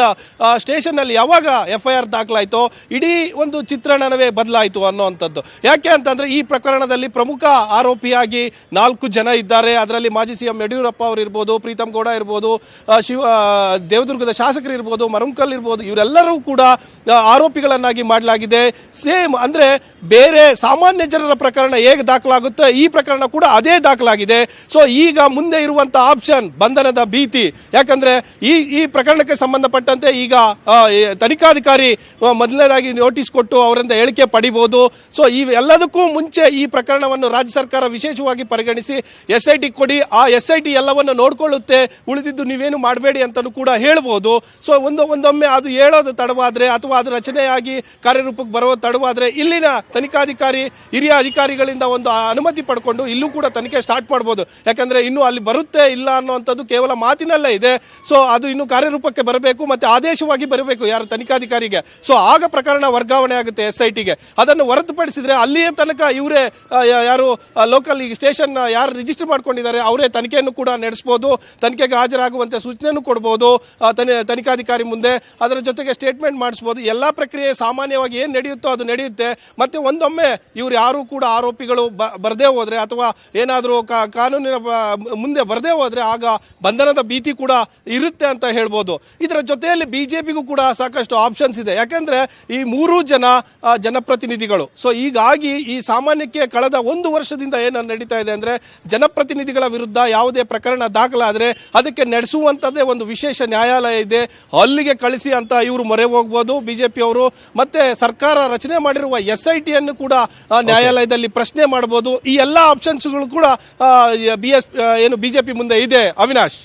ಸ್ಟೇಷನ್ ನಲ್ಲಿ ಯಾವಾಗ FIR ದಾಖಲಾಯಿತೋ ಇಡೀ ಒಂದು ಚಿತ್ರಣವೇ ಬದಲಾಯಿತು ಅನ್ನುವಂಥದ್ದು. ಯಾಕೆ ಅಂತಂದ್ರೆ ಈ ಪ್ರಕರಣದಲ್ಲಿ ಪ್ರಮುಖ ಆರೋಪಿಯಾಗಿ 4 ಜನ ಇದ್ದಾರೆ. ಅದರಲ್ಲಿ ಮಾಜಿ CM ಯಡಿಯೂರಪ್ಪ ಅವರು ಇರ್ಬೋದು, ಪ್ರೀತಮ್ ಗೌಡ ಇರ್ಬೋದು, ದೇವದುರ್ಗದ ಶಾಸಕರು ಇರ್ಬೋದು, ಮರಂಕಲ್ ಇರ್ಬೋದು, ಇವರೆಲ್ಲರೂ ಕೂಡ ಆರೋಪಿಗಳನ್ನಾಗಿ ಮಾಡಲಾಗಿದೆ. ಸೇಮ್ ಅಂದ್ರೆ ಬೇರೆ ಸಾಮಾನ್ಯ ಜನರ ಪ್ರಕರಣ ಹೇಗೆ ದಾಖಲಾಗುತ್ತೆ ಈ ಪ್ರಕರಣ ಕೂಡ ಅದೇ ದಾಖಲಾಗಿದೆ. ಸೊ ಈಗ ಮುಂದೆ ಇರುವಂತಹ ಆಪ್ಷನ್ ಬಂಧನದ ಭೀತಿ. ಯಾಕಂದ್ರೆ ಈ ಪ್ರಕರಣಕ್ಕೆ ಸಂಬಂಧಪಟ್ಟಂತೆ ಈಗ ತನಿಖಾಧಿಕಾರಿ ಮೊದಲನೇದಾಗಿ ನೋಟಿಸ್ ಕೊಟ್ಟು ಅವರಿಂದ ಹೇಳಿಕೆ ಪಡಿಬಹುದು. ಸೊ ಈ ಎಲ್ಲದಕ್ಕೂ ಮುಂಚೆ ಈ ಪ್ರಕರಣವನ್ನು ರಾಜ್ಯ ಸರ್ಕಾರ ವಿಶೇಷವಾಗಿ ಪರಿಗಣಿಸಿ SIT ಕೊಡಿ, ಆ SIT ಎಲ್ಲವನ್ನು ನೋಡ್ಕೊಳ್ಳುತ್ತೆ, ಉಳಿದಿದ್ದು ನೀವೇನು ಮಾಡಬೇಡಿ ಅಂತಲೂ ಕೂಡ ಹೇಳ್ಬೋದು. ಸೊ ಒಂದೊಮ್ಮೆ ಅದು ಹೇಳೋದು ತಡವಾದ್ರೆ ಅಥವಾ ಅದು ರಚನೆಯಾಗಿ ಕಾರ್ಯರೂಪಕ್ಕೆ ಬರೋ ತಡವಾದ್ರೆ ಇಲ್ಲಿನ ತನಿಖಾಧಿಕಾರಿ ಹಿರಿಯ ಅಧಿಕಾರಿಗಳಿಂದ ಒಂದು ಅನುಮತಿ ಪಡ್ಕೊಂಡು ಇಲ್ಲೂ ಕೂಡ ತನಿಖೆ ಸ್ಟಾರ್ಟ್ ಮಾಡಬಹುದು. ಯಾಕಂದ್ರೆ ಇನ್ನು ಅಲ್ಲಿ ಬರುತ್ತೆ ಇಲ್ಲ ಅನ್ನುವಂಥದ್ದು ಕೇವಲ ಮಾತಿನಲ್ಲೇ ಇದೆ. ಸೊ ಅದು ಇನ್ನು ಕಾರ್ಯರೂಪಕ್ಕೆ ಬರಬೇಕು ಮತ್ತೆ ಆದೇಶವಾಗಿ ಬರಬೇಕು ಯಾರು ತನಿಖಾಧಿಕಾರಿಗೆ. ಸೊ ಆಗ ಪ್ರಕರಣ ವರ್ಗಾವಣೆ ಆಗುತ್ತೆ SITಗೆ. ಅದನ್ನು ಹೊರತುಪಡಿಸಿದ್ರೆ ಅಲ್ಲಿಯೇ ತನಕ ಇವರೇ ಯಾರು ಲೋಕಲ್ ಈಗ ಸ್ಟೇಷನ್ ಯಾರು ರಿಜಿಸ್ಟರ್ ಮಾಡ್ಕೊಂಡಿದ್ದಾರೆ ಅವರೇ ತನಿಖೆಯನ್ನು ಕೂಡ ನಡೆಸಬಹುದು, ತನಿಖೆಗೆ ಹಾಜರಾಗುವಂತೆ ಸೂಚನೆಯನ್ನು ಕೊಡಬಹುದು ತನಿಖಾಧಿಕಾರಿ ಮುಂದೆ. ಅದರ ಜೊತೆಗೆ ಸ್ಟೇಟ್ಮೆಂಟ್ ಮಾಡಿಸಬಹುದು. ಎಲ್ಲಾ ಪ್ರಕ್ರಿಯೆ ಸಾಮಾನ್ಯವಾಗಿ ಏನ್ ನಡೆಯುತ್ತೋ ಅದು ನಡೆಯುತ್ತೆ. ಮತ್ತೆ ಒಂದೊಮ್ಮೆ ಇವ್ರು ಯಾರು ಕೂಡ ಆರೋಪಿಗಳು ಬರದೇ ಹೋದ್ರೆ ಅಥವಾ ಏನಾದರೂ ಕಾನೂನಿನ ಮುಂದೆ ಬರದೇ ಹೋದ್ರೆ ಆಗ ಬಂಧನದ ಭೀತಿ ಕೂಡ ಇರುತ್ತೆ ಅಂತ ಹೇಳ್ಬೋದು. ಇದರ ಜೊತೆಯಲ್ಲಿ ಬಿಜೆಪಿಗೂ ಕೂಡ ಸಾಕಷ್ಟು ಆಪ್ಷನ್ಸ್ ಇದೆ. ಯಾಕಂದ್ರೆ ಈ 3 ಜನ ಜನಪ್ರತಿನಿಧಿಗಳು. ಸೊ ಹೀಗಾಗಿ ಈ ಸಾಮಾನ್ಯಕ್ಕೆ ಕಳೆದ 1 ವರ್ಷದಿಂದ ಏನು ನಡೀತಾ ಇದೆ ಅಂದ್ರೆ ಜನಪ್ರತಿನಿಧಿಗಳ ವಿರುದ್ಧ ಯಾವುದೇ ಪ್ರಕರಣ ದಾಖಲಾದ್ರೆ ಅದಕ್ಕೆ ನಡೆಸುವಂತದ್ದೇ ಒಂದು ವಿಶೇಷ ನ್ಯಾಯಾಲಯ ಇದೆ, ಅಲ್ಲಿಗೆ ಕಳಿಸಿ ಅಂತ ಇವರು ಮೊರೆ ಹೋಗ್ಬೋದು ಬಿಜೆಪಿ ಅವರು. ಮತ್ತೆ ಸರ್ಕಾರ ರಚನೆ ಮಾಡಿರುವ SIT ಅನ್ನು ಕೂಡ ನ್ಯಾಯಾಲಯದಲ್ಲಿ ಪ್ರಶ್ನೆ ಮಾಡಬಹುದು. ಈ ಎಲ್ಲಾ ಆಪ್ಷನ್ಸ್ಗಳು ಕೂಡ ಬಿಜೆಪಿ ಮುಂದೆ ಇದೆ. ಅವಿನಾಶ್.